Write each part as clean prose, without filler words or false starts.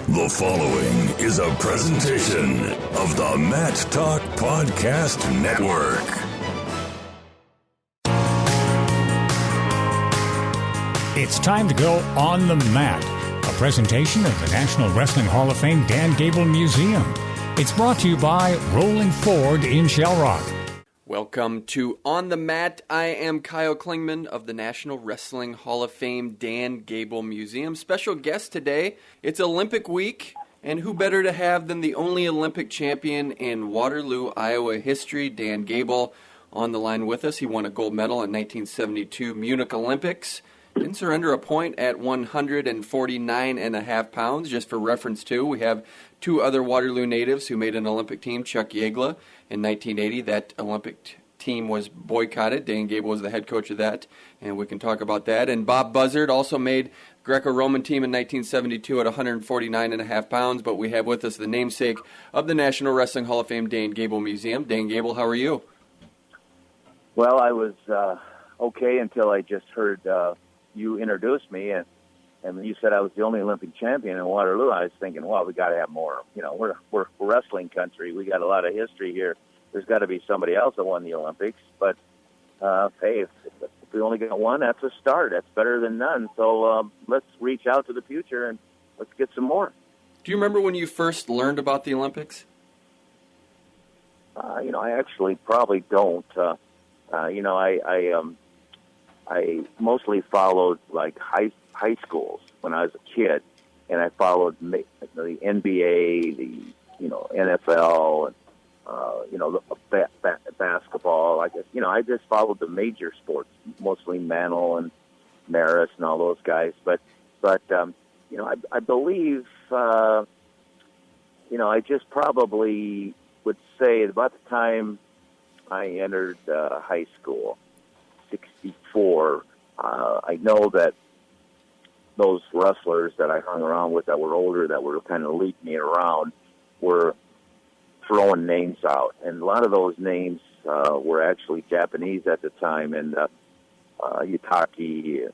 The following is a presentation of the Mat Talk Podcast Network. It's time to go on the mat, a presentation of the National Wrestling Hall of Fame Dan Gable Museum. It's brought to you by Rolling Ford in Shell Rock. Welcome to On the Mat. I am Kyle Klingman of the National Wrestling Hall of Fame Dan Gable Museum. Special guest today. It's Olympic week, and who better to have than the only Olympic champion in Waterloo, Iowa history, Dan Gable, on the line with us. He won a gold medal in 1972 Munich Olympics. Didn't surrender a point at 149.5 pounds. Just for reference, too, we have two other Waterloo natives who made an Olympic team, Chuck Gable in 1980. That Olympic team was boycotted. Dan Gable was the head coach of that, and we can talk about that. And Bob Buzzard also made Greco-Roman team in 1972 at 149.5 pounds, but we have with us the namesake of the National Wrestling Hall of Fame, Dan Gable Museum. Dan Gable, how are you? Well, I was okay until I just heard you introduced me, and when you said I was the only Olympic champion in Waterloo, I was thinking, well, we got to have more. You know, we're wrestling country. We got a lot of history here. There's got to be somebody else that won the Olympics. But hey, if we only got one, that's a start. That's better than none. So let's reach out to the future and let's get some more. Do you remember when you first learned about the Olympics? I actually probably don't. I mostly followed like high schools when I was a kid, and I followed the NBA, the NFL, and the basketball. I guess I just followed the major sports, mostly Mantle and Maris and all those guys. But I believe I just probably would say about the time I entered high school. 64. I know that those wrestlers that I hung around with that were older, that were kind of leading me around, were throwing names out. And a lot of those names were actually Japanese at the time, and Yutaki,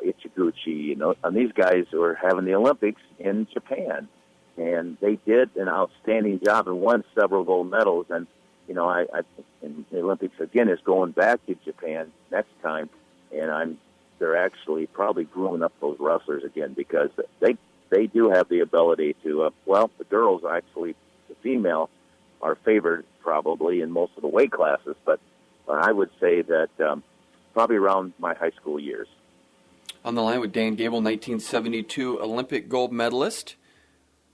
Ichiguchi, and these guys were having the Olympics in Japan. And they did an outstanding job and won several gold medals. And I in the Olympics again is going back to Japan next time, and they're actually probably grooming up those wrestlers again because they do have the ability to. The girls actually, the female, are favored probably in most of the weight classes, but I would say that probably around my high school years. On the line with Dan Gable, 1972 Olympic gold medalist.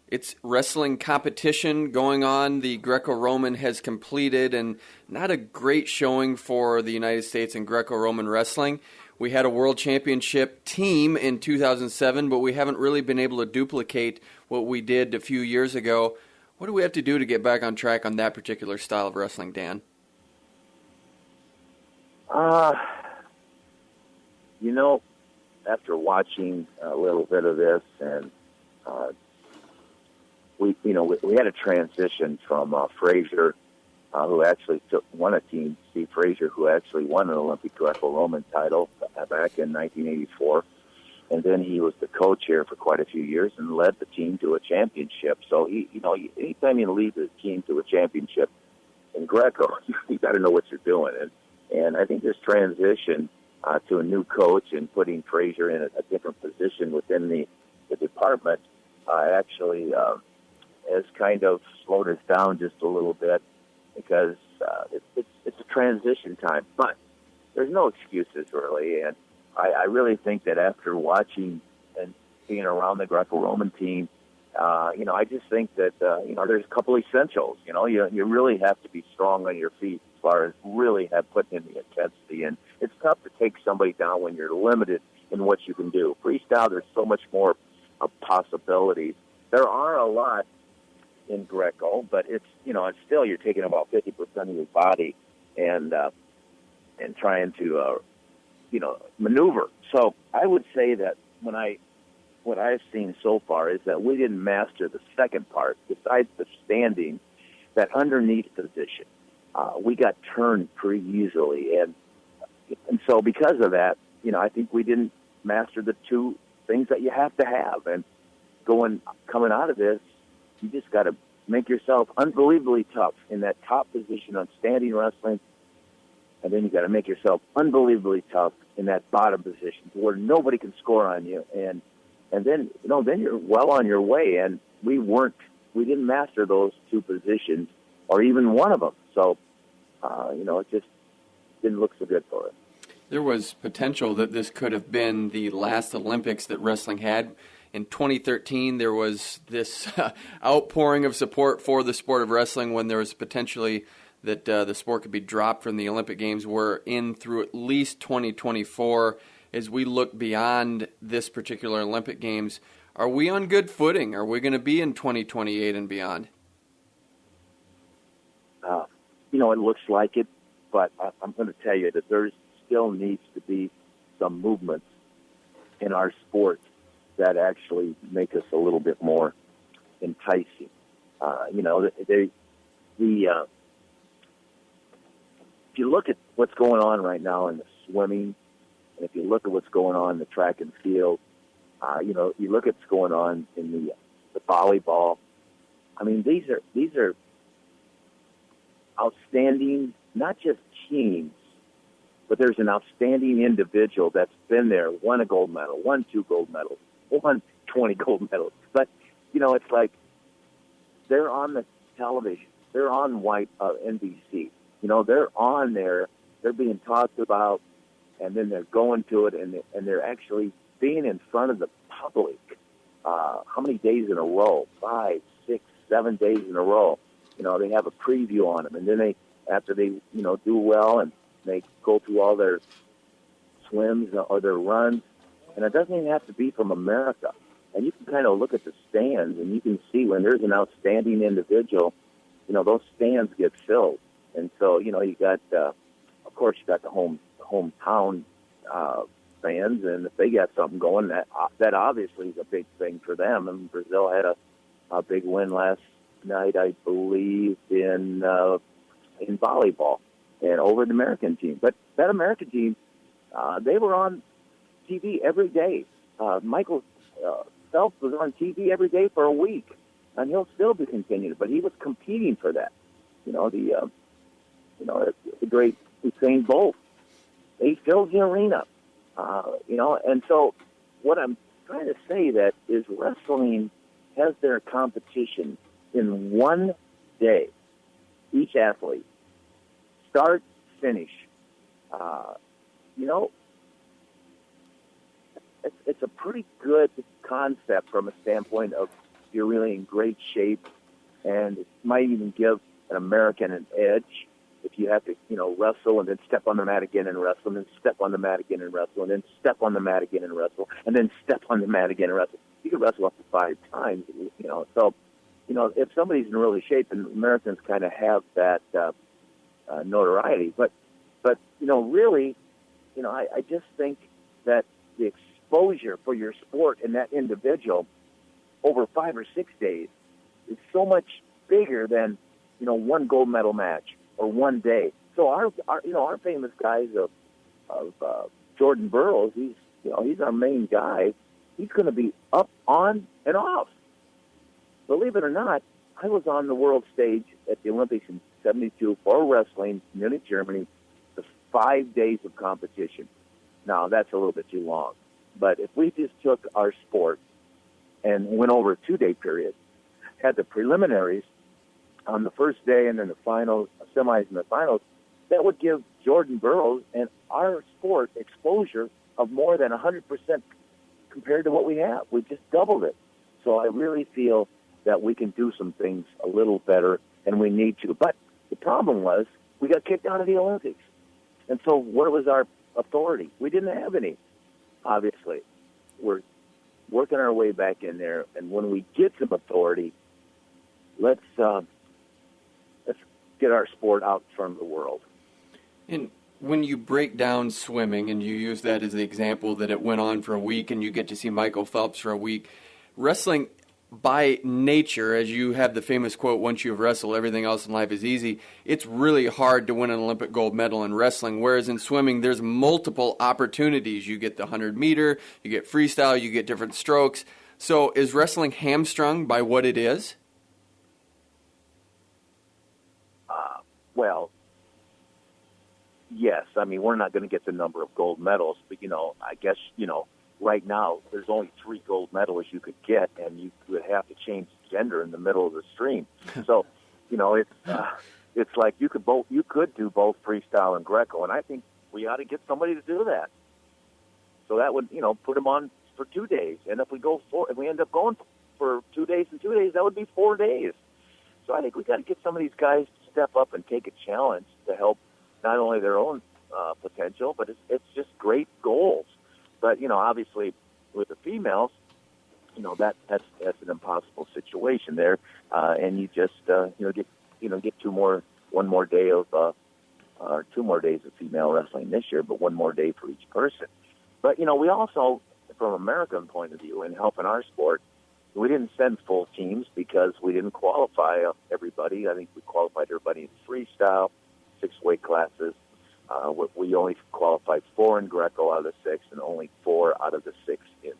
It's wrestling competition going on. The Greco-Roman has completed, and not a great showing for the United States in Greco-Roman wrestling. We had a world championship team in 2007, but we haven't really been able to duplicate what we did a few years ago. What do we have to do to get back on track on that particular style of wrestling, Dan? After watching a little bit of this and we had a transition from Frazier, who actually won a team, Steve Frazier, who actually won an Olympic Greco-Roman title back in 1984. And then he was the coach here for quite a few years and led the team to a championship. So, anytime you lead the team to a championship in Greco, you got to know what you're doing. And I think this transition to a new coach and putting Frazier in a different position within the department actually has kind of slowed us down just a little bit because it's a transition time. But there's no excuses, really. And I really think that after watching and being around the Greco-Roman team, I just think that, there's a couple essentials. You really have to be strong on your feet as far as really putting in the intensity. And it's tough to take somebody down when you're limited in what you can do. Freestyle, there's so much more possibilities. There are a lot in Greco, but it's still you're taking about 50% of your body and trying to maneuver. So I would say that what I've seen so far is that we didn't master the second part, besides the standing, that underneath position. We got turned pretty easily, and so because of that, I think we didn't master the two things that you have to have. And coming out of this, you just got to make yourself unbelievably tough in that top position on standing wrestling, and then you got to make yourself unbelievably tough in that bottom position where nobody can score on you, and then then you're well on your way. And we didn't master those two positions or even one of them, so it just didn't look so good for us. There was potential that this could have been the last Olympics that wrestling had. In 2013, there was this outpouring of support for the sport of wrestling when there was potentially that the sport could be dropped from the Olympic Games. We're in through at least 2024. As we look beyond this particular Olympic Games, are we on good footing? Are we going to be in 2028 and beyond? It looks like it, but I'm going to tell you that there still needs to be some movements in our sport that actually make us a little bit more enticing. If you look at what's going on right now in the swimming, and if you look at what's going on in the track and field, you look at what's going on in the volleyball. I mean, these are outstanding, not just teams, but there's an outstanding individual that's been there, won a gold medal, won 2 gold medals, won 20 gold medals. But, it's like they're on the television. They're on NBC. They're on there. They're being talked about, and then they're going to it, and they're actually being in front of the public. How many days in a row? 5, 6, 7 days in a row. They have a preview on them, and then after they do well, and they go through all their swims or their runs, and it doesn't even have to be from America. And you can kind of look at the stands, and you can see when there's an outstanding individual, those stands get filled. And so, you got, of course, you got the hometown fans, and if they got something going, that obviously is a big thing for them. And Brazil had a big win last night, I believe, in volleyball and over the American team. But that American team, they were on TV every day. Michael Phelps was on TV every day for a week, and he'll still be continuing. But he was competing for that. The great Usain Bolt. He fills the arena. And so what I'm trying to say that is wrestling has their competition in one day. Each athlete, start, finish. It's a pretty good concept from a standpoint of you're really in great shape, and it might even give an American an edge if you have to, wrestle and then step on the mat again and wrestle, and then step on the mat again and wrestle, and then step on the mat again and wrestle, and then step on the mat again and wrestle. You can wrestle up to 5 times, So, if somebody's in really shape, and Americans kind of have that notoriety, but really, I just think that the exposure for your sport and that individual over 5 or 6 days is so much bigger than, one gold medal match or one day. So our famous guys of Jordan Burroughs, he's our main guy. He's going to be up, on, and off. Believe it or not, I was on the world stage at the Olympics in '72 for wrestling, Munich, Germany, the 5 days of competition. Now, that's a little bit too long. But if we just took our sport and went over a 2-day period, had the preliminaries on the first day and then the finals, semis and the finals, that would give Jordan Burroughs and our sport exposure of more than 100% compared to what we have. We just doubled it. So I really feel that we can do some things a little better, and we need to. But the problem was we got kicked out of the Olympics. And so where was our authority? We didn't have any, obviously. We're working our way back in there, and when we get some authority, let's get our sport out in front of the world. And when you break down swimming, and you use that as the example that it went on for a week, and you get to see Michael Phelps for a week, wrestling by nature, as you have the famous quote, once you've wrestled, everything else in life is easy, it's really hard to win an Olympic gold medal in wrestling, whereas in swimming, there's multiple opportunities. You get the 100-meter, you get freestyle, you get different strokes. So is wrestling hamstrung by what it is? Well, yes. I mean, we're not going to get the number of gold medals, but, I guess, right now there's only 3 gold medals you could get, and you would have to change gender in the middle of the stream. So, it's like you could do both freestyle and Greco, and I think we ought to get somebody to do that. So that would, put them on for 2 days, and if we end up going for 2 days and 2 days, that would be 4 days. So I think we got to get some of these guys to step up and take a challenge to help not only their own potential, but it's just great goals. But obviously with the females, that's an impossible situation there, and you just get 2 more days of female wrestling this year, but 1 more day for each person. But we also, from an American point of view, in helping our sport, we didn't send full teams because we didn't qualify everybody. I think we qualified everybody in freestyle, 6 weight classes. We only qualified 4 in Greco out of the 6, and only 4 out of the 6 in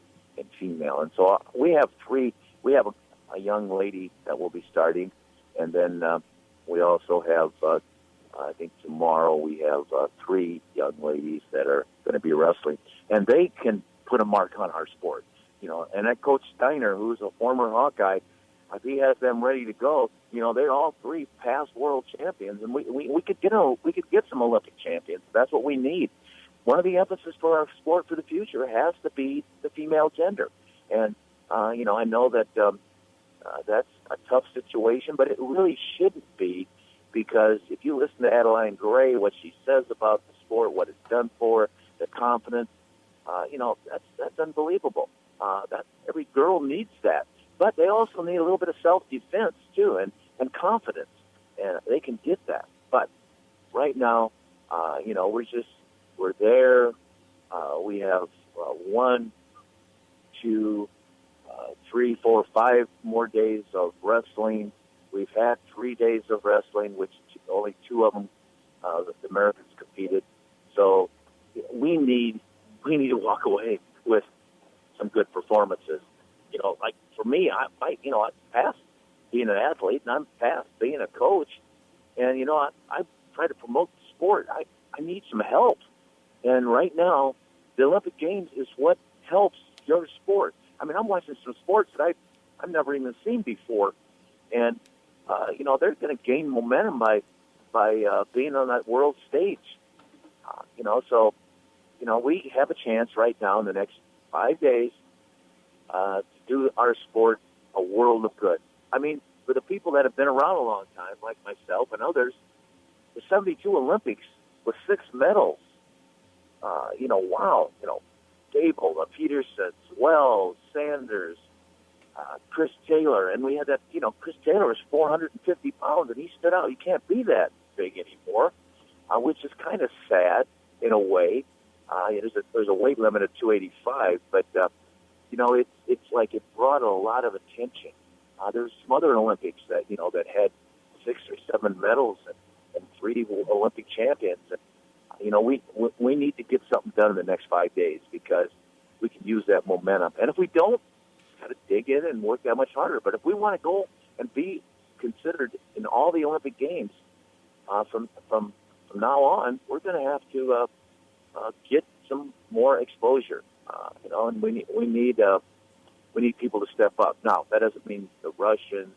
female. And so we have 3. We have a young lady that will be starting, and then we also have, I think tomorrow we have 3 young ladies that are going to be wrestling, and they can put a mark on our sport. And that Coach Snyder, who's a former Hawkeye, if he has them ready to go, they're all 3 past world champions, and we could get some Olympic champions. That's what we need. One of the emphasis for our sport for the future has to be the female gender, and I know that that's a tough situation, but it really shouldn't be, because if you listen to Adeline Gray, what she says about the sport, what it's done for, the confidence, that's unbelievable. That every girl needs that. But they also need a little bit of self-defense, too, and confidence. And they can get that. But right now, we're there. We have 1, 2, 3, 4, 5 more days of wrestling. We've had 3 days of wrestling, which only 2 of them, the Americans competed. So we need to walk away with some good performances. Like for me, I'm past being an athlete, and I'm past being a coach. And, I try to promote the sport. I need some help. And right now, the Olympic Games is what helps your sport. I mean, I'm watching some sports that I've never even seen before. And, they're going to gain momentum by being on that world stage. So, we have a chance right now in the next 5 days to do our sport a world of good. I mean, for the people that have been around a long time, like myself and others, the 72 Olympics with 6 medals. Wow. Gable, Petersons, Wells, Sanders, Chris Taylor, and we had that. Chris Taylor was 450 pounds, and he stood out. You can't be that big anymore, which is kind of sad in a way. There's a weight limit of 285, but it's like it brought a lot of attention. There's some other Olympics that that had 6 or 7 medals and 3 Olympic champions. And, we need to get something done in the next 5 days, because we can use that momentum. And if we don't, got to dig in and work that much harder. But if we want to go and be considered in all the Olympic Games from now on, we're going to have to get some more exposure. And we need people to step up. Now, that doesn't mean the Russians,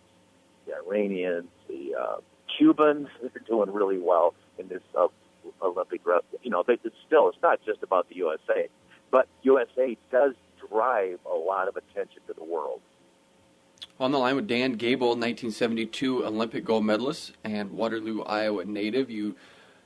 the Iranians, the Cubans, they're doing really well in this Olympic. It's not just about the USA, but USA does drive a lot of attention to the world. On the line with Dan Gable, 1972 Olympic gold medalist and Waterloo, Iowa native. You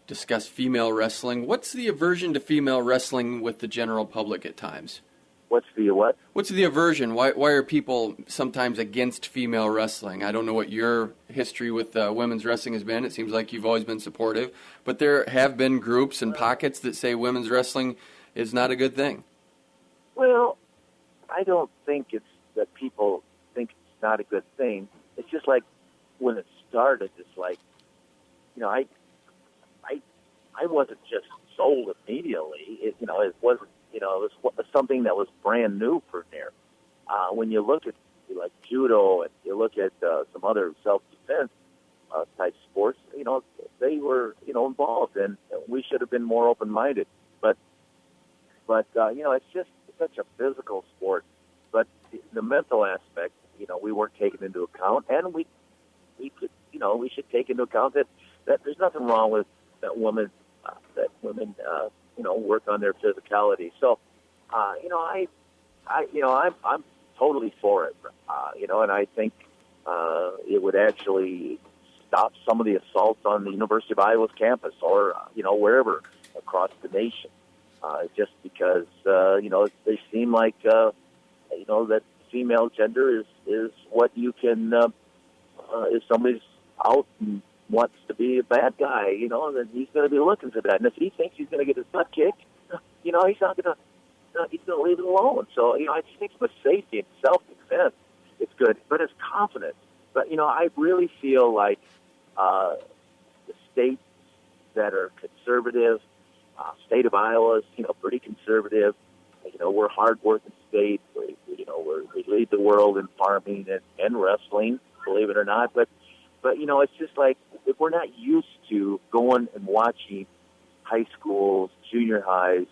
discuss female wrestling. What's the aversion to female wrestling with the general public at times? What's the what? What's the aversion? Why are people sometimes against female wrestling? I don't know what your history with women's wrestling has been. It seems like you've always been supportive. But there have been groups and pockets that say women's wrestling is not a good thing. Well, I don't think it's that people think it's not a good thing. It's just like when it started, it's like, I wasn't just sold immediately. It wasn't, it was something that was brand new for there. when you look at like judo and you look at some other self-defense type sports, they were, involved, and we should have been more open-minded. But it's just such a physical sport. But the mental aspect, we weren't taken into account, and we could, we should take into account that there's nothing wrong with that women work on their physicality. So, I'm totally for it, and I think it would actually stop some of the assaults on the University of Iowa's campus or, wherever across the nation, just because, they seem like, that female gender is what you can, if somebody's out and wants to be a bad guy, then he's going to be looking for that. And if he thinks he's going to get his butt kicked, he's not going to, he's going to leave it alone. So, I just think with safety and self-defense, it's good. But it's confidence. But, I really feel like the states that are conservative, state of Iowa is, pretty conservative. We're a hard-working state. We lead the world in farming and wrestling, believe it or not. But it's just like if we're not used to going and watching high schools, junior highs.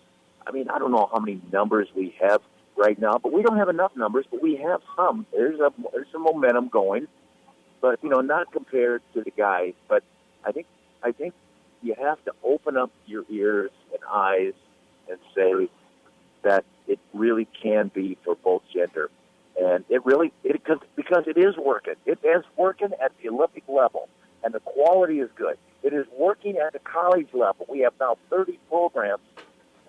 I mean, I don't know how many numbers we have right now, but we don't have enough numbers, but we have some. There's some momentum going, but, not compared to the guys. But I think you have to open up your ears and eyes and say that it really can be for both gender. And because it is working. It is working at the Olympic level, and the quality is good. It is working at the college level. We have now 30 programs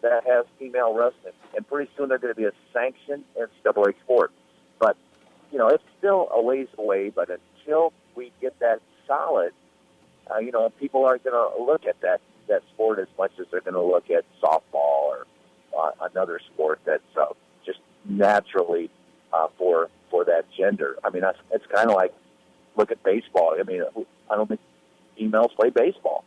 that have female wrestling, and pretty soon they're going to be a sanctioned NCAA sport. But, it's still a ways away, but until we get that solid, people aren't going to look at that sport as much as they're going to look at softball or another sport that's just naturally for that gender. I mean, it's kind of like look at baseball. I mean, I don't think females play baseball,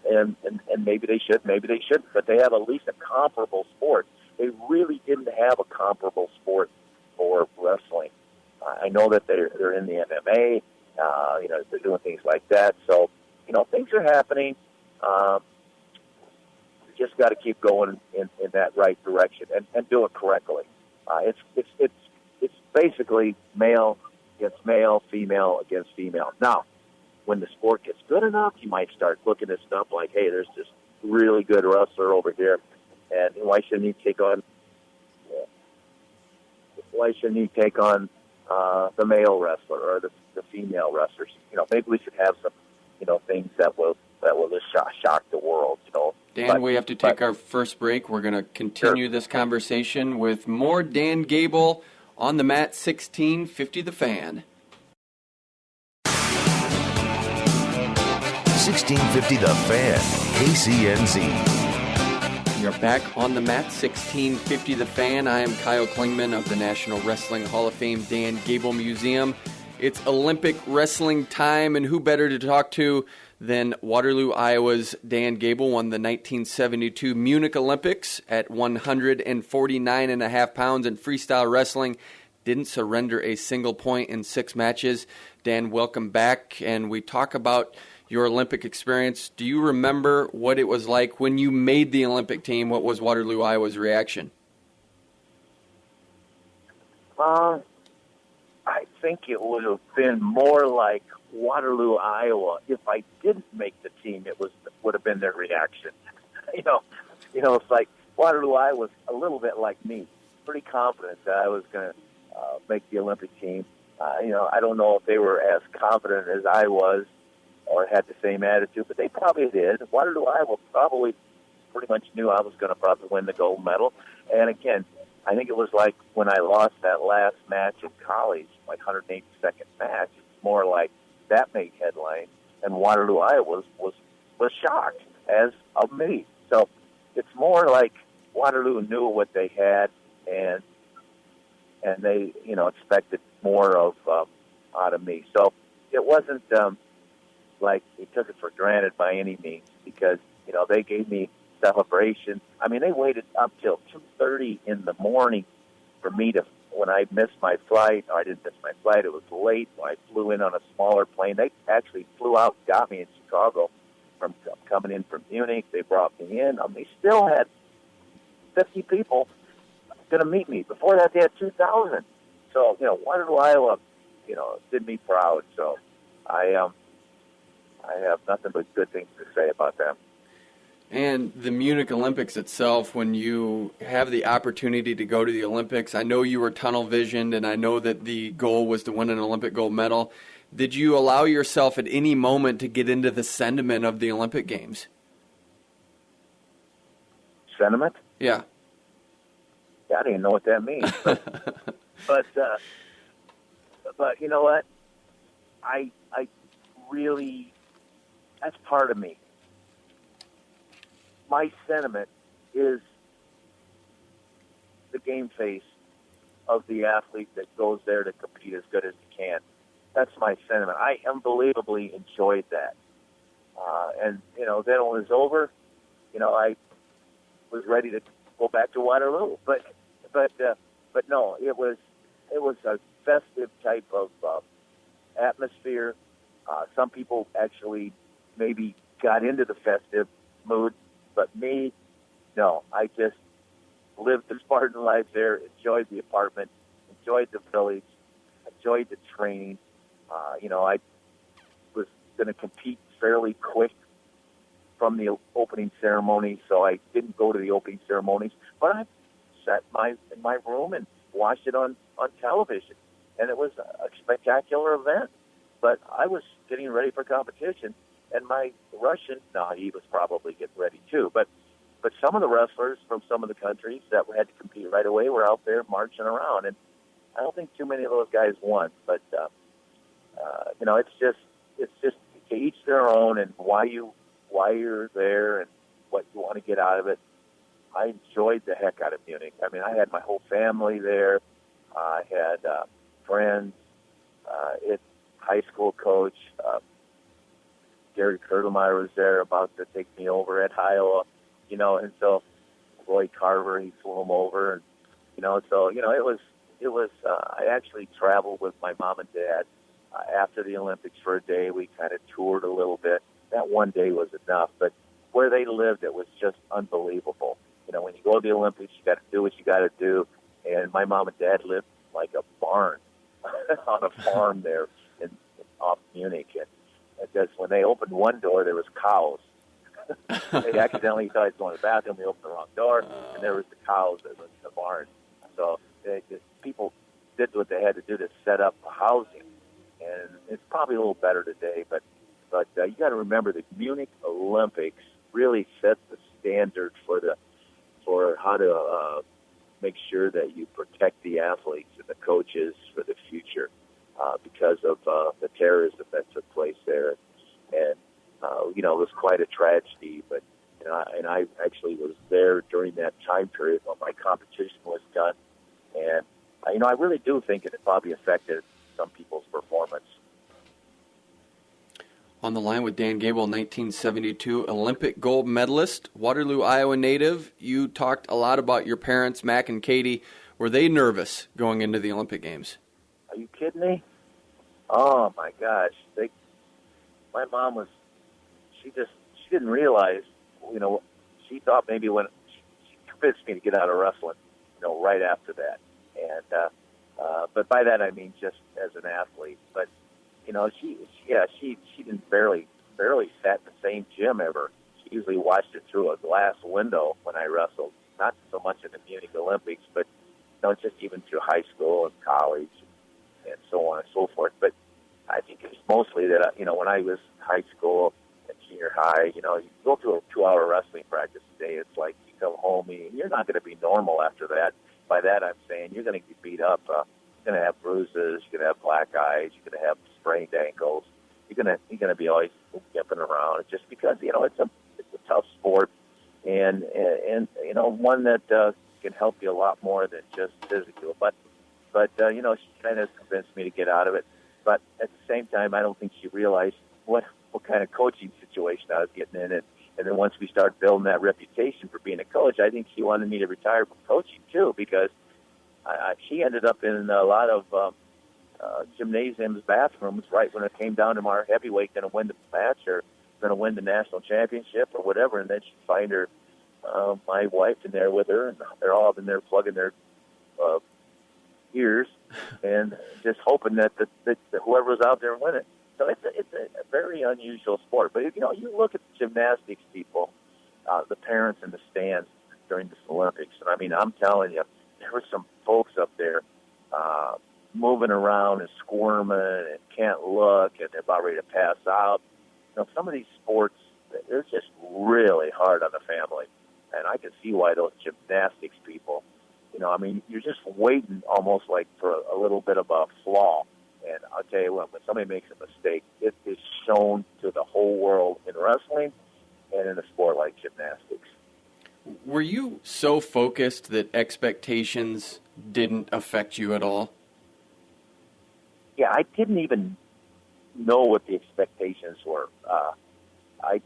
and maybe they should, maybe they shouldn't, but they have at least a comparable sport. They really didn't have a comparable sport for wrestling. I know that they're in the MMA, they're doing things like that. So, things are happening. You just got to keep going in that right direction and do it correctly. It's basically male against male, female against female. Now, when the sport gets good enough, you might start looking at stuff like, hey, there's this really good wrestler over here, and why shouldn't he take on the male wrestler or the female wrestlers? Maybe we should have some things that will just shock the world. Dan, we have to take our first break. We're going to continue this conversation with more Dan Gable on the mat. 1650 The Fan. 1650 The Fan, KCNZ. You're back on the mat. 1650 The Fan. I am Kyle Klingman of the National Wrestling Hall of Fame Dan Gable Museum. It's Olympic wrestling time, and who better to talk to than Waterloo, Iowa's Dan Gable. Won the 1972 Munich Olympics at 149.5 pounds in freestyle wrestling. Didn't surrender a single point in 6 matches. Dan, welcome back, and we talk about your Olympic experience. Do you remember what it was like when you made the Olympic team? What was Waterloo, Iowa's reaction? I think it would have been more like Waterloo, Iowa. If I didn't make the team, would have been their reaction. It's like Waterloo, Iowa was a little bit like me, pretty confident that I was going to make the Olympic team. I don't know if they were as confident as I was or had the same attitude, but they probably did. Waterloo, Iowa probably pretty much knew I was going to probably win the gold medal. And again, I think it was like when I lost that last match in college, my 182nd match. It's more like that made headlines, and Waterloo, Iowa was shocked, as of me. So it's more like Waterloo knew what they had, and they expected more of out of me. So it wasn't like they took it for granted by any means, because they gave me celebration. I mean, they waited up till 2:30 in the morning for me to when I missed my flight, I didn't miss my flight. It was late. I flew in on a smaller plane. They actually flew out and got me in Chicago from coming in from Munich. They brought me in. They still had 50 people going to meet me. Before that, they had 2,000. So, Waterloo, Iowa, did me proud. So I have nothing but good things to say about them. And the Munich Olympics itself, when you have the opportunity to go to the Olympics, I know you were tunnel visioned, and I know that the goal was to win an Olympic gold medal. Did you allow yourself at any moment to get into the sentiment of the Olympic Games? Sentiment? Yeah. I don't even know what that means. But you know what? I really, that's part of me. My sentiment is the game face of the athlete that goes there to compete as good as he can. That's my sentiment. I unbelievably enjoyed that. And then when it was over, I was ready to go back to Waterloo. But no, it was a festive type of atmosphere. Some people actually maybe got into the festive mood. But me, no, I just lived the Spartan life there, enjoyed the apartment, enjoyed the village, enjoyed the training. I was going to compete fairly quick from the opening ceremony, so I didn't go to the opening ceremonies. But I sat in my room and watched it on television, and it was a spectacular event. But I was getting ready for competition. And my Russian, he was probably getting ready too. But some of the wrestlers from some of the countries that had to compete right away were out there marching around. And I don't think too many of those guys won. But, it's just to each their own and why you're there and what you want to get out of it. I enjoyed the heck out of Munich. I mean, I had my whole family there. I had friends. It's high school coach. Gary Kurtelmeyer was there about to take me over at Iowa, and so Roy Carver, he flew him over, and, it was, I actually traveled with my mom and dad after the Olympics for a day. We kind of toured a little bit. That one day was enough, but where they lived, it was just unbelievable. When you go to the Olympics, you got to do what you got to do, and my mom and dad lived like a barn on a farm there off Munich, and because when they opened one door, there was cows. They accidentally thought he was going to the bathroom. They opened the wrong door, and there was the cows that was in the barn. So people did what they had to do to set up housing, and it's probably a little better today. But you got to remember the Munich Olympics really set the standard for how to make sure that you protect the athletes and the coaches for the future. Because of the terrorism that took place there. And it was quite a tragedy. But, and I actually was there during that time period when my competition was done. And, I really do think it probably affected some people's performance. On the line with Dan Gable, 1972 Olympic gold medalist, Waterloo, Iowa native. You talked a lot about your parents, Mac and Katie. Were they nervous going into the Olympic Games? Are you kidding me? Oh my gosh! My mom she didn't realize, she thought maybe when she convinced me to get out of wrestling, right after that, and but by that I mean just as an athlete. But she didn't barely sat in the same gym ever. She usually watched it through a glass window when I wrestled, not so much in the Munich Olympics, but just even through high school and college. And so on and so forth. But I think it's mostly that, when I was high school and junior high, you go to a 2-hour wrestling practice a day. It's like you come home and you're not going to be normal after that. By that, I'm saying you're going to get beat up. You're going to have bruises. You're going to have black eyes. You're going to have sprained ankles. You're going to be always jumping around just because, it's a tough sport and one that can help you a lot more than just physical. But she kind of convinced me to get out of it. But at the same time, I don't think she realized what kind of coaching situation I was getting in. And then once we started building that reputation for being a coach, I think she wanted me to retire from coaching too, because she ended up in a lot of gymnasiums, bathrooms, right when it came down to our heavyweight going to win the match or going to win the national championship or whatever, and then she'd find her, my wife in there with her, and they're all up in there plugging their ears and just hoping that whoever was out there win it. So it's a very unusual sport. But, you look at the gymnastics people, the parents in the stands during this Olympics, and I mean, I'm telling you, there were some folks up there moving around and squirming and can't look, and they're about ready to pass out. Some of these sports, they're just really hard on the family. And I can see why those gymnastics people, you're just waiting almost like for a little bit of a flaw. And I'll tell you what, when somebody makes a mistake, it is shown to the whole world in wrestling and in a sport like gymnastics. Were you so focused that expectations didn't affect you at all? Yeah, I didn't even know what the expectations were. I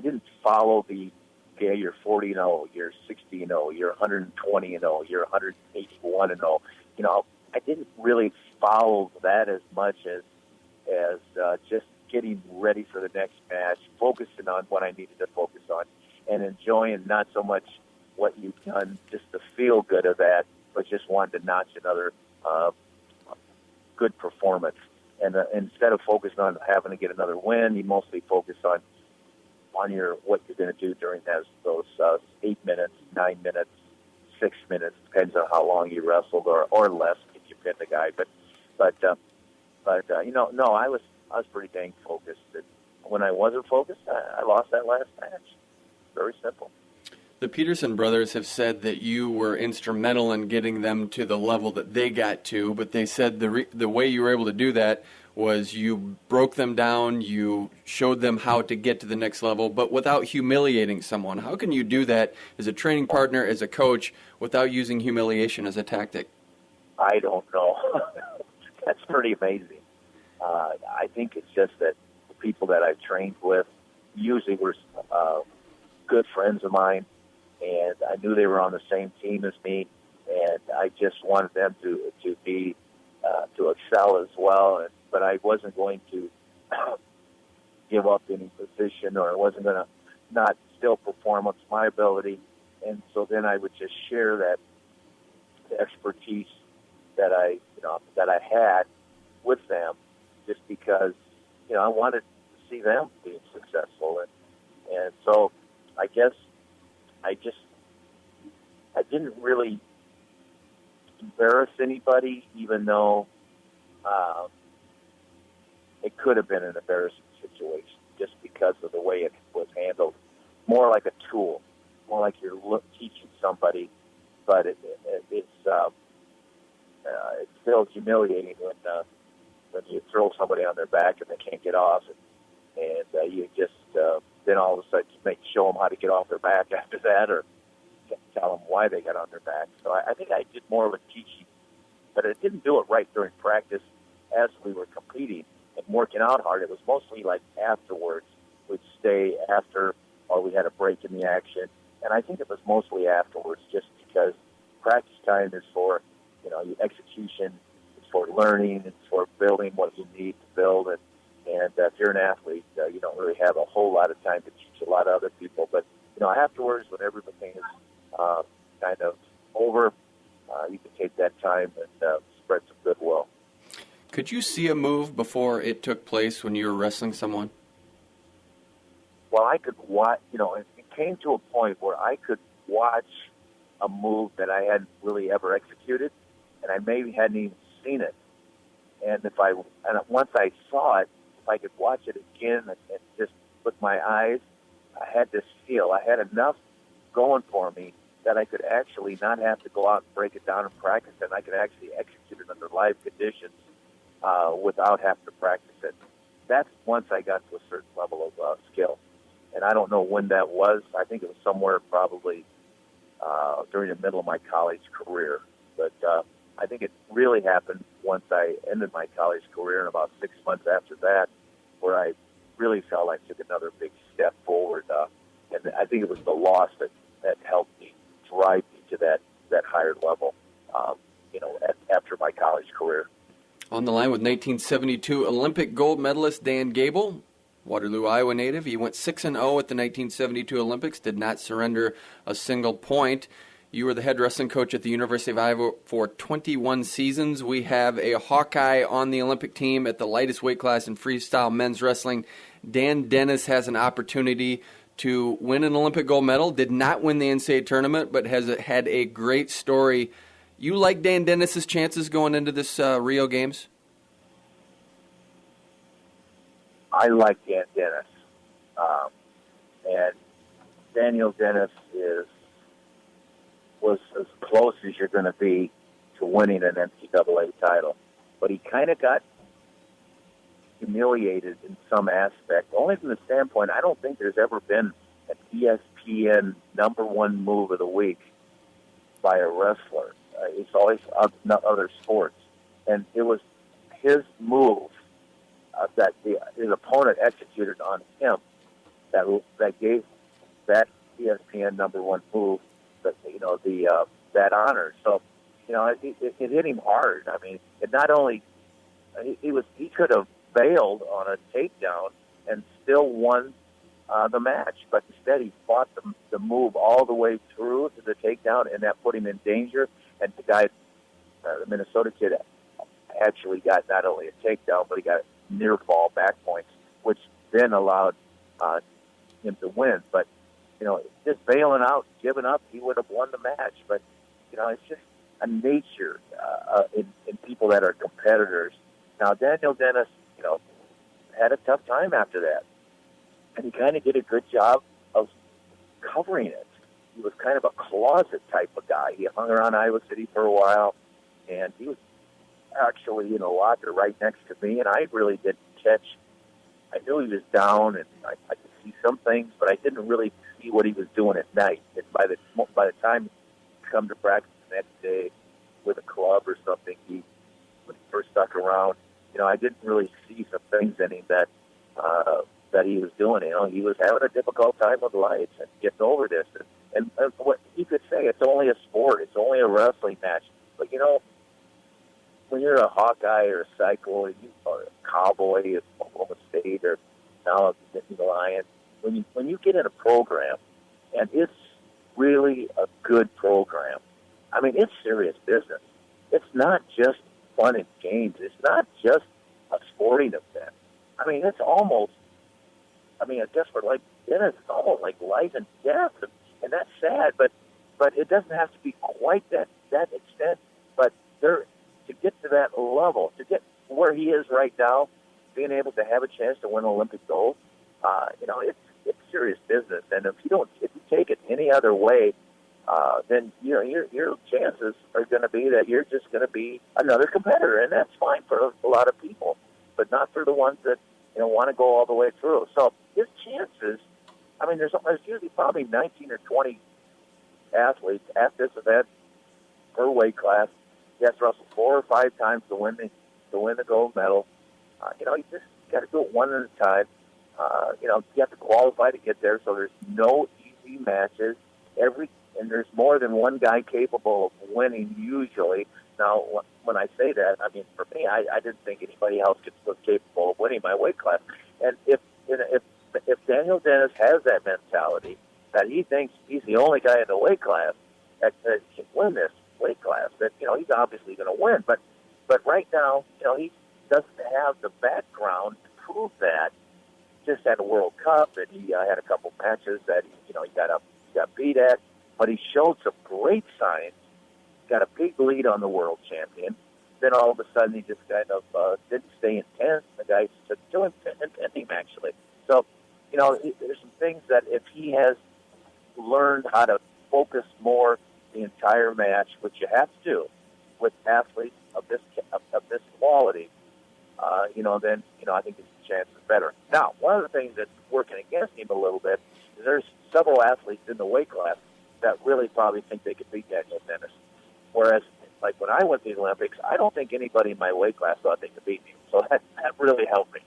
didn't follow you're 40-0, you're 60-0, you're 120-0, you're 181-0. I didn't really follow that as much as just getting ready for the next match, focusing on what I needed to focus on, and enjoying not so much what you've done just to feel good of that, but just wanted to notch another good performance. And instead of focusing on having to get another win, you mostly focus on what you're going to do during those 8 minutes, 9 minutes, 6 minutes, depends on how long you wrestled or less if you pin the guy. But no, I was pretty dang focused. When I wasn't focused, I lost that last match. Very simple. The Peterson brothers have said that you were instrumental in getting them to the level that they got to, but they said the way you were able to do that was you broke them down, you showed them how to get to the next level, but without humiliating someone. How can you do that as a training partner, as a coach, without using humiliation as a tactic? I don't know. That's pretty amazing. I think it's just that the people that I've trained with usually were good friends of mine, and I knew they were on the same team as me, and I just wanted them to be to excel as well. But I wasn't going to give up any position, or I wasn't going to not still perform up to my ability. And so then I would just share that expertise that I had with them, just because I wanted to see them being successful, and so I guess I didn't really embarrass anybody, even though it could have been an embarrassing situation, just because of the way it was handled. More like a tool, more like you're teaching somebody, but it feels humiliating when you throw somebody on their back and they can't get off, and you just then all of a sudden you show them how to get off their back after that, or tell them why they got on their back. So I think I did more of a teaching, but I didn't do it right during practice as we were competing and working out hard. It was mostly like afterwards. We'd stay after, or we had a break in the action, and I think it was mostly afterwards, just because practice time is for your execution, it's for learning, it's for building what you need to build, and if you're an athlete, you don't really have a whole lot of time to teach a lot of other people. But afterwards, when everything is kind of over, you can take that time and spread some goodwill. Could you see a move before it took place when you were wrestling someone? Well, I could watch. It came to a point where I could watch a move that I hadn't really ever executed, and I maybe hadn't even seen it. And once I saw it, if I could watch it again and just with my eyes, I had this feel. I had enough going for me that I could actually not have to go out and break it down and practice it, and I could actually execute it under live conditions without having to practice it. That's once I got to a certain level of skill. And I don't know when that was. I think it was somewhere probably during the middle of my college career. But I think it really happened once I ended my college career, and about 6 months after that, where I really felt I took another big step forward. And I think it was the loss that helped me drive me to that higher level. after my college career. On the line with 1972 Olympic gold medalist Dan Gable, Waterloo, Iowa native. He went 6-0 at the 1972 Olympics, did not surrender a single point. You were the head wrestling coach at the University of Iowa for 21 seasons. We have a Hawkeye on the Olympic team at the lightest weight class in freestyle men's wrestling. Dan Dennis has an opportunity to win an Olympic gold medal, did not win the NCAA tournament, but has had a great story. You like Dan Dennis's chances going into this Rio Games? I like Dan Dennis. And Daniel Dennis was as close as you're going to be to winning an NCAA title. But he kind of got humiliated in some aspect, only from the standpoint, I don't think there's ever been an ESPN #1 move of the week by a wrestler. It's always other sports. And it was his move that his opponent executed on him that gave that ESPN #1 move that honor. So, it hit him hard. I mean, it not only he could have bailed on a takedown and still won the match, but instead he fought the move all the way through to the takedown, and that put him in danger. And the guy, the Minnesota kid, actually got not only a takedown, but he got near fall back points, which then allowed him to win. But just bailing out, giving up, he would have won the match. But it's just a nature in people that are competitors. Now, Daniel Dennis, had a tough time after that, and he kind of did a good job of covering it. He was kind of a closet type of guy. He hung around Iowa City for a while, and he was actually in a locker right next to me, and I really didn't catch. I knew he was down, and I could see some things, but I didn't really see what he was doing at night. And by the time he come to practice the next day with a club or something, when he first stuck around, I didn't really see some things in him that he was doing. He was having a difficult time with life and getting over this. And what he could say, it's only a sport, it's only a wrestling match. But when you're a Hawkeye or a Cycle or a Cowboy at Oklahoma State or now the Lions, when you get in a program and it's really a good program, I mean, it's serious business. It's not just fun and games. It's not just a sporting event. I mean, it's almost, I guess for like Dennis, it's almost like life and death. And that's sad, but it doesn't have to be quite that extent. But to get to that level, to get where he is right now, being able to have a chance to win Olympic gold, it's serious business. And if you take it any other way, then your chances are going to be that you're just going to be another competitor, and that's fine for a lot of people, but not for the ones that want to go all the way through. So his chances. I mean, there's usually probably 19 or 20 athletes at this event per weight class. He has to wrestle 4 or 5 times to win the gold medal. You just got to do it one at a time. You have to qualify to get there, so there's no easy matches. And there's more than one guy capable of winning usually. Now, when I say that, I mean, for me, I didn't think anybody else was capable of winning my weight class. And if Daniel Dennis has that mentality that he thinks he's the only guy in the weight class that can win this weight class, that he's obviously going to win. But right now, he doesn't have the background to prove that. Just had a World Cup, and he had a couple matches that he got beat at, but he showed some great signs. Got a big lead on the world champion. Then all of a sudden, he just kind of didn't stay intense. The guy took to him actually. So, there's some things that if he has learned how to focus more the entire match, which you have to do with athletes of this quality, then I think his chance is better. Now, one of the things that's working against him a little bit is there's several athletes in the weight class that really probably think they could beat Daniel Dennis. Whereas, like when I went to the Olympics, I don't think anybody in my weight class thought they could beat me. So that really helped me,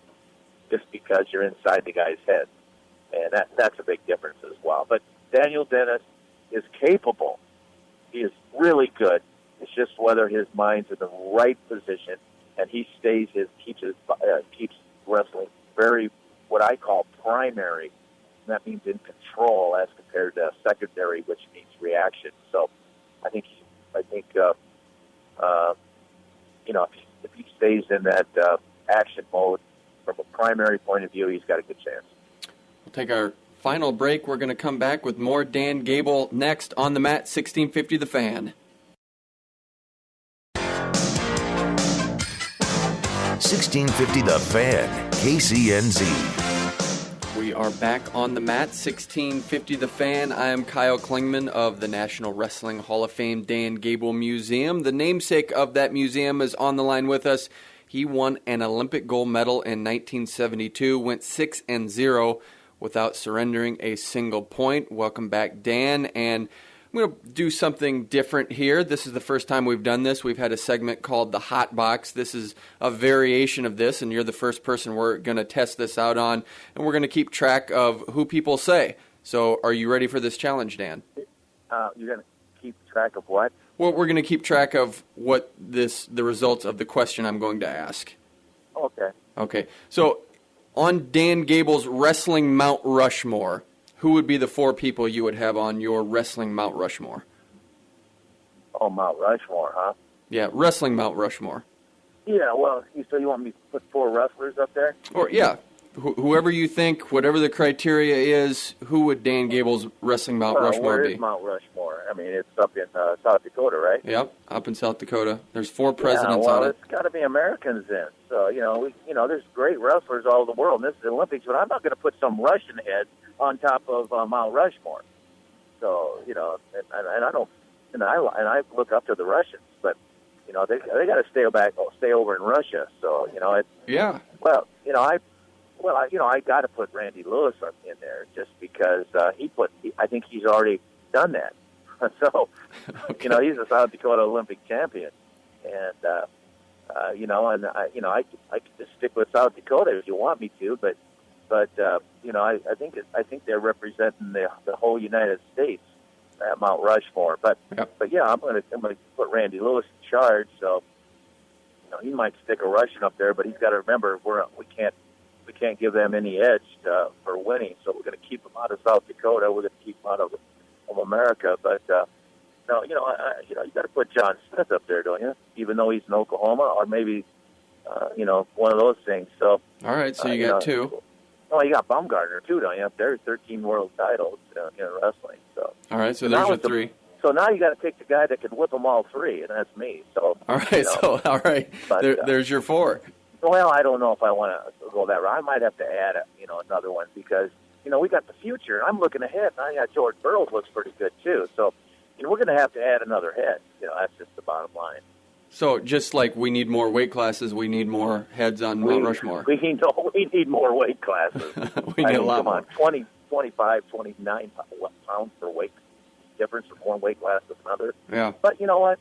just because you're inside the guy's head. And that's a big difference as well. But Daniel Dennis is capable. He is really good. It's just whether his mind's in the right position and he keeps wrestling very, what I call primary. And that means in control as compared to secondary, which means reaction. So I think if he stays in that action mode from a primary point of view, he's got a good chance. We'll take our final break. We're going to come back with more Dan Gable next on the mat, 1650 The Fan. 1650 The Fan, KCNZ. We are back on the mat, 1650 The Fan. I am Kyle Klingman of the National Wrestling Hall of Fame Dan Gable Museum. The namesake of that museum is on the line with us. He won an Olympic gold medal in 1972, went 6-0 without surrendering a single point. Welcome back, Dan. And I'm going to do something different here. This is the first time we've done this. We've had a segment called the Hot Box. This is a variation of this, and you're the first person we're going to test this out on, and we're going to keep track of who people say. So are you ready for this challenge, Dan? You're going to keep track of what? Well, we're going to keep track of the results of the question I'm going to ask. Okay. Okay. So on Dan Gable's Wrestling Mount Rushmore, who would be the 4 people you would have on your Wrestling Mount Rushmore? Oh, Mount Rushmore, huh? Yeah, Wrestling Mount Rushmore. Yeah, well, so you want me to put 4 wrestlers up there? Or, yeah, whoever you think, whatever the criteria is, who would Dan Gable's Wrestling Mount Rushmore where be? is Mount Rushmore? I mean, it's up in South Dakota, right? Yep, up in South Dakota. There's 4 presidents on it. It's got to be Americans then. So, there's great wrestlers all over the world. And this is the Olympics, but I'm not going to put some Russian head on top of Mount Rushmore. So, and I don't, and I look up to the Russians, but they got to stay over in Russia. So, yeah. Well, I got to put Randy Lewis in there just because I think he's already done that. So, okay. He's a South Dakota Olympic champion, and I could just stick with South Dakota if you want me to, but I think they're representing the whole United States at Mount Rushmore. But yeah, I'm gonna put Randy Lewis in charge. So he might stick a Russian up there, but he's got to remember we can't give them any edge for winning. So we're going to keep them out of South Dakota. We're going to keep them out of America. But no, you got to put John Smith up there, don't you? Even though he's in Oklahoma, or maybe one of those things. So all right, so you got 2. Oh, you got Baumgartner too, don't you? Up there, 13 world titles in wrestling. So all right, so there's your 3. So now you got to pick the guy that can whip them all 3, and that's me. So all right, but, there's your 4. Well, I don't know if I want to go that route. I might have to add another one because we got the future. I'm looking ahead. And I got George Burroughs looks pretty good too. So we're going to have to add another head. That's just the bottom line. So just like we need more weight classes, we need more heads on Mount Rushmore. We need more weight classes. We need a lot more. 20, 25, 29 pounds per weight difference from one weight class to another. Yeah. But you know what?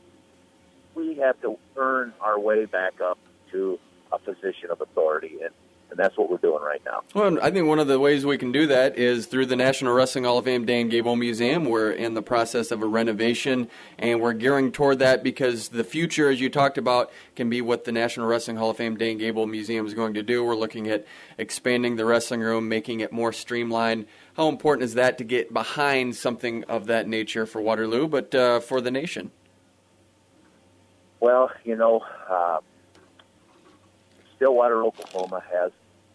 We have to earn our way back up to a position of authority, and that's what we're doing right now. Well, I think one of the ways we can do that is through the National Wrestling Hall of Fame Dan Gable Museum. We're in the process of a renovation, and we're gearing toward that because the future, as you talked about, can be what the National Wrestling Hall of Fame Dan Gable Museum is going to do. We're looking at expanding the wrestling room, making it more streamlined. How important is that to get behind something of that nature for Waterloo, but for the nation? Well, Stillwater, Oklahoma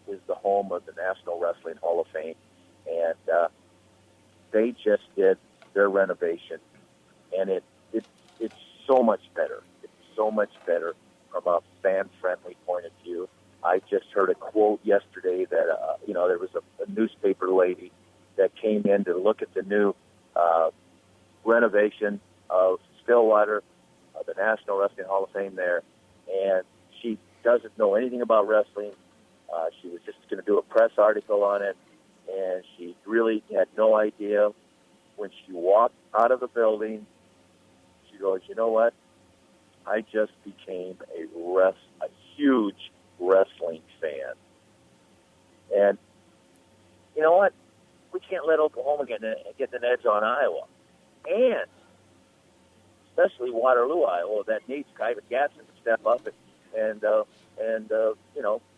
is the home of the National Wrestling Hall of Fame, and they just did their renovation, and it's so much better. It's so much better from a fan-friendly point of view. I just heard a quote yesterday that there was a newspaper lady that came in to look at the new renovation of Stillwater, the National Wrestling Hall of Fame there, and she doesn't know anything about wrestling. She was just going to do a press article on it, and she really had no idea. When she walked out of the building, she goes, "You know what? I just became a huge wrestling fan." And you know what? We can't let Oklahoma get an edge on Iowa. And especially Waterloo, Iowa, that needs Ivan Gatson to step up and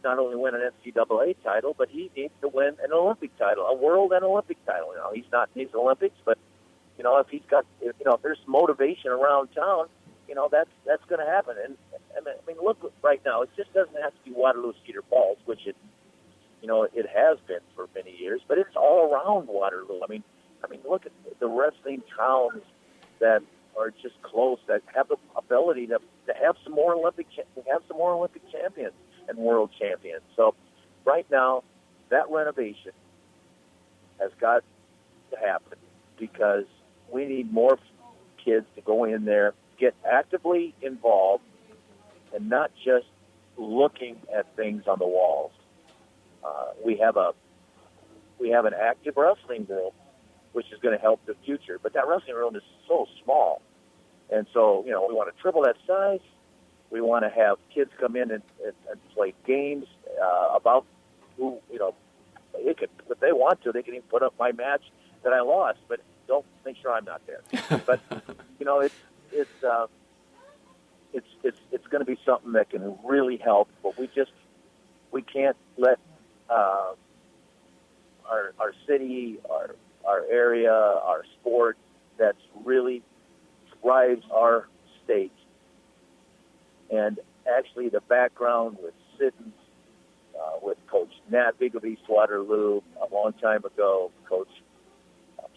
not only win an NCAA title, but he needs to win an Olympic title, a world and Olympic title. He's not in these Olympics, but if he's got, if there's motivation around town, that's going to happen. And I mean, look right now, it just doesn't have to be Waterloo, Cedar Falls, which it has been for many years, but it's all around Waterloo. I mean, look at the wrestling towns that are just close, that have the ability to have some more Olympic champions and world champions. So right now, that renovation has got to happen because we need more kids to go in there, get actively involved, and not just looking at things on the walls. We have an active wrestling room, which is going to help the future. But that wrestling room is so small. And so, we want to triple that size. We want to have kids come in and play games about who, if they want to, they can even put up my match that I lost, but don't make sure I'm not there. But, it's going to be something that can really help, but we can't let our city, our area, our sport that's really drives our state. And actually the background with Siddons, with Coach Nat Big of East Waterloo a long time ago, Coach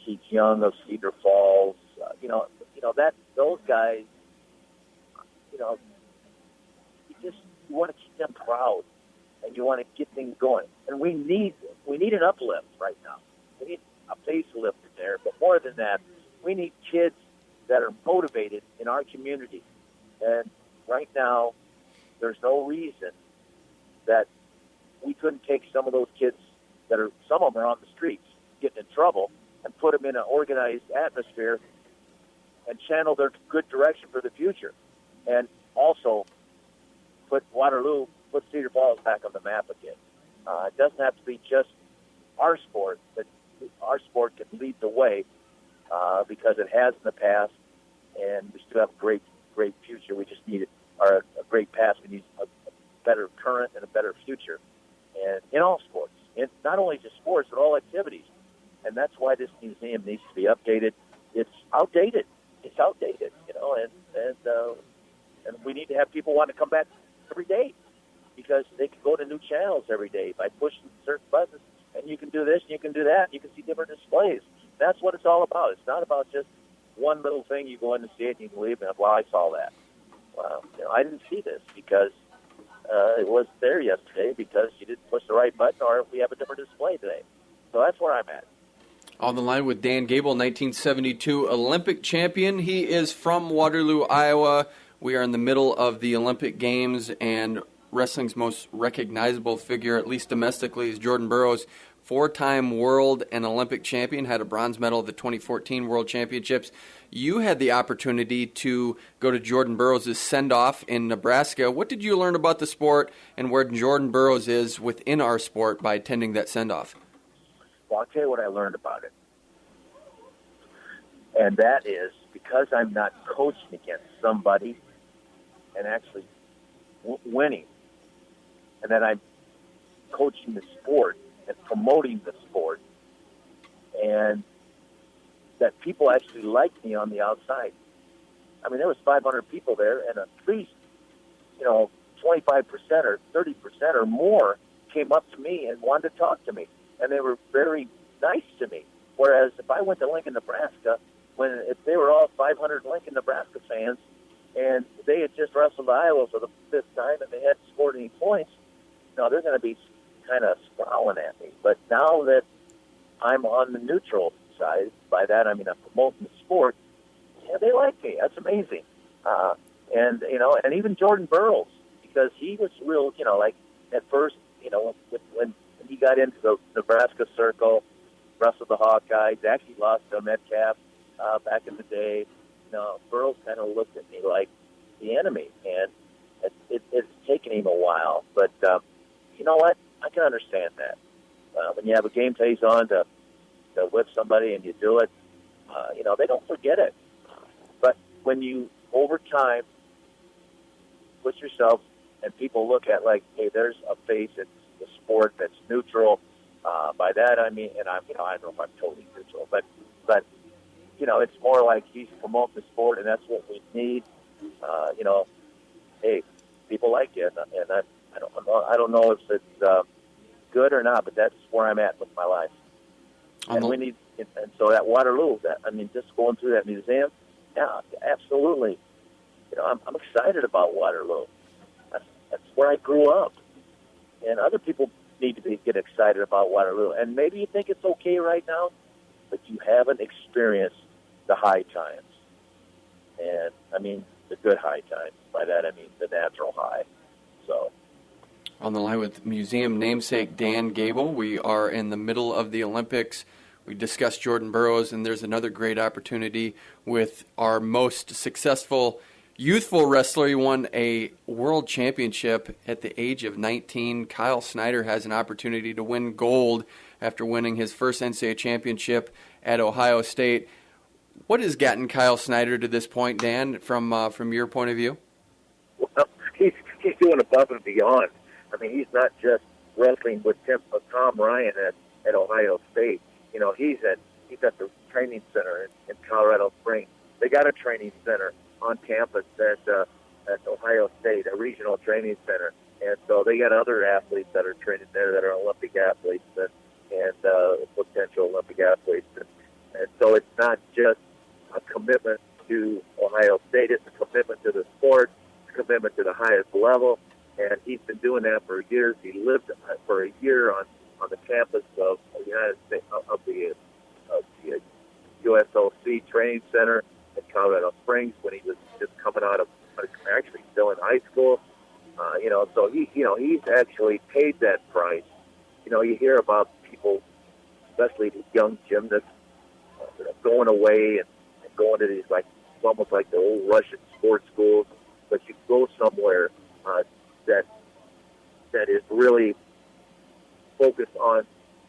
Keith Young of Cedar Falls, those guys, you want to keep them proud, and you want to get things going. And we need an uplift right now. We need a facelift there, but more than that, we need kids that are motivated in our community. And right now, there's no reason that we couldn't take some of those kids some of them are on the streets getting in trouble, and put them in an organized atmosphere and channel their good direction for the future. And also put Cedar Falls back on the map again. It doesn't have to be just our sport, but our sport can lead the way because it has in the past, and we still have a great future. We just need a great past. We need a better current and a better future, and in all sports, not only just sports, but all activities. And that's why this museum needs to be updated. It's outdated, and we need to have people want to come back every day because they can go to new channels every day by pushing certain buttons, and you can do this, and you can do that, and you can see different displays. That's what it's all about. It's not about just one little thing. You go in and see it, and you can leave, and well, I saw that. Well, I didn't see this because it was there yesterday because you didn't push the right button, or we have a different display today. So that's where I'm at. On the line with Dan Gable, 1972 Olympic champion. He is from Waterloo, Iowa. We are in the middle of the Olympic Games, and wrestling's most recognizable figure, at least domestically, is Jordan Burroughs, four-time world and Olympic champion, had a bronze medal at the 2014 World Championships. You had the opportunity to go to Jordan Burroughs' send-off in Nebraska. What did you learn about the sport and where Jordan Burroughs is within our sport by attending that send-off? Well, I'll tell you what I learned about it. And that is because I'm not coaching against somebody and actually winning, and that I'm coaching the sport and promoting the sport, and that people actually like me on the outside. I mean, there was 500 people there, and at least, 25% or 30% or more came up to me and wanted to talk to me. And they were very nice to me. Whereas if I went to Lincoln, Nebraska, if they were all 500 Lincoln, Nebraska fans, and they had just wrestled Iowa for the fifth time and they hadn't scored any points, they're going to be kind of scowling at me. But now that I'm on the neutral side, by that I mean I'm promoting the sport, they like me. That's amazing. And even Jordan Burroughs, because he was real, at first, when he got into the Nebraska circle, wrestled the Hawkeyes, actually lost to Metcalf back in the day. Burroughs kind of looked at me like the enemy, and it's taken him a while. But you know what? I can understand that. When you have a game phase on to whip somebody and you do it, they don't forget it. But when you over time, put yourself, and people look at like, hey, there's a face in the sport that's neutral. By that I mean, and I don't know if I'm totally neutral, but it's more like he's promoting the sport, and that's what we need. Hey, people like you, and I don't know if it's good or not, but that's where I'm at with my life. We need, and so that Waterloo, just going through that museum, yeah, absolutely. I'm excited about Waterloo. That's where I grew up, and other people need to get excited about Waterloo. And maybe you think it's okay right now, but you haven't experienced the high times. And the good high times. By that I mean the natural high. So, on the line with museum namesake Dan Gable, we are in the middle of the Olympics. We discussed Jordan Burroughs, and there's another great opportunity with our most successful youthful wrestler. He won a world championship at the age of 19. Kyle Snyder has an opportunity to win gold after winning his first NCAA championship at Ohio State. What has gotten Kyle Snyder to this point, Dan, from your point of view? Well, he's doing above and beyond. He's not just wrestling with Tom Ryan at Ohio State. He's at the training center in Colorado Springs. They got a training center on campus at Ohio State, a regional training center. And so they got other athletes that are training there that are Olympic athletes and potential Olympic athletes. And so it's not just a commitment to Ohio State. It's a commitment to the sport. It's a commitment to the highest level. And he's been doing that for years. He lived for a year on the campus of the United States, of the USOC Training Center in Colorado Springs when he was just coming out of, actually still in high school. So he's actually paid that price. You hear about people, especially the young gymnasts, going away and going to these almost like the old Russian sports schools, but you go somewhere that is really focused on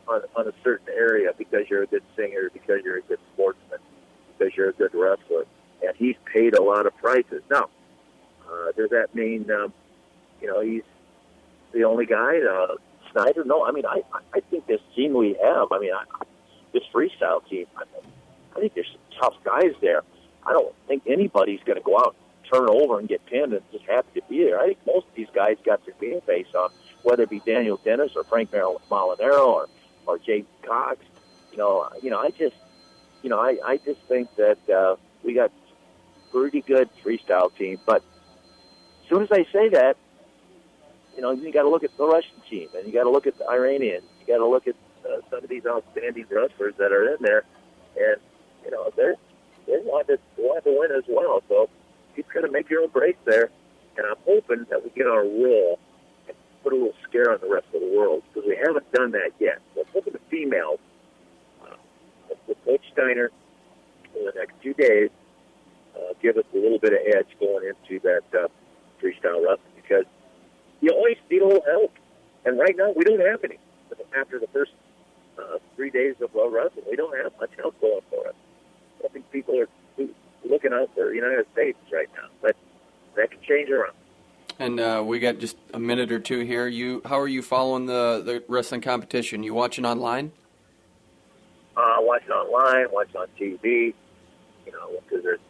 a certain area because you're a good singer, because you're a good sportsman, because you're a good wrestler, and he's paid a lot of prices. Now, does that mean he's the only guy? Snyder? No. I think this team we have. This freestyle team. I think there's some tough guys there. I don't think anybody's going to go out and turn over and get pinned and just happy to be there. I think most of these guys got their game face on, whether it be Daniel Dennis or Frank Molinaro or James Cox. I just think that we got pretty good freestyle team. But as soon as I say that, you got to look at the Russian team, and you got to look at the Iranians. You got to look at some of these outstanding wrestlers that are in there, and they want to win as well. So you got to make your own break there, and I'm hoping that we get on a roll and put a little scare on the rest of the world because we haven't done that yet. So I'm hoping the females, with Coach Steiner, in the next 2 days, give us a little bit of edge going into that freestyle wrestling because you always need a little help. And right now, we don't have any. After the first 3 days of wrestling, we don't have much help going for us. I think people are looking out for the United States right now, but that can change around. And we got just a minute or two here. How are you following the wrestling competition? You watching online? Watching online, watching on TV, because there's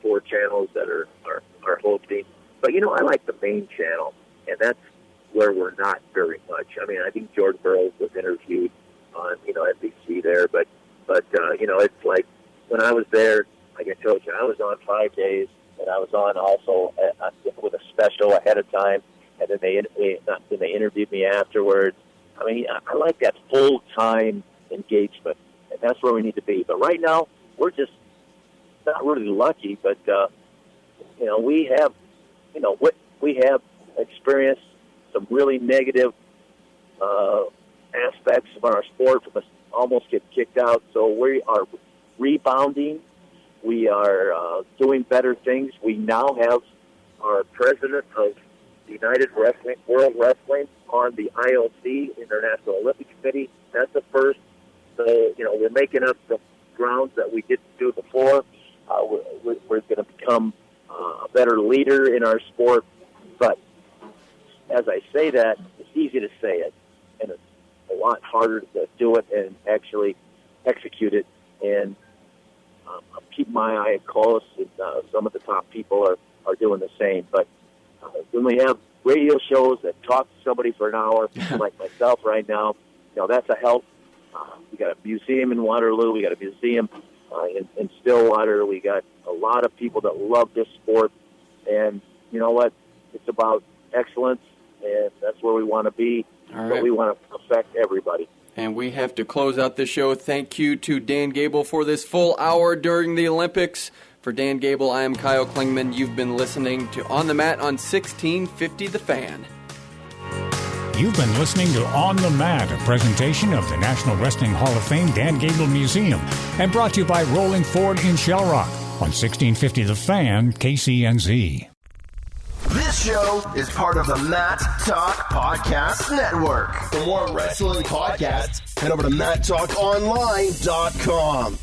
4 channels that are hosting. But I like the main channel, and that's where we're not very much. I think Jordan Burroughs was interviewed on NBC there, but it's like when I was there, like I told you, I was on 5 days, and I was on also with a special ahead of time, and then they interviewed me afterwards. I like that full time engagement, and that's where we need to be. But right now, we're just not really lucky. But we have experienced some really negative aspects of our sport from us almost get kicked out. So we are rebounding. We are doing better things. We now have our president of the United Wrestling, World Wrestling on the IOC, International Olympic Committee. That's the first. So, we're making up the grounds that we didn't do before. We're going to become a better leader in our sport. But as I say that, it's easy to say it, and it's a lot harder to do it and actually execute it. And I'm keeping my eye close, and some of the top people are doing the same. But when we have radio shows that talk to somebody for an hour, like myself right now, that's a help. We got a museum in Waterloo. We got a museum in Stillwater. We got a lot of people that love this sport. And you know what? It's about excellence, and that's where we want to be. All right. But we want to affect everybody. And we have to close out the show. Thank you to Dan Gable for this full hour during the Olympics. For Dan Gable, I am Kyle Klingman. You've been listening to On the Mat on 1650 The Fan. You've been listening to On the Mat, a presentation of the National Wrestling Hall of Fame Dan Gable Museum, and brought to you by Rolling Forward in Shell Rock on 1650 The Fan, KCNZ. This show is part of the Mat Talk Podcast Network. For more wrestling podcasts, head over to MatTalkOnline.com.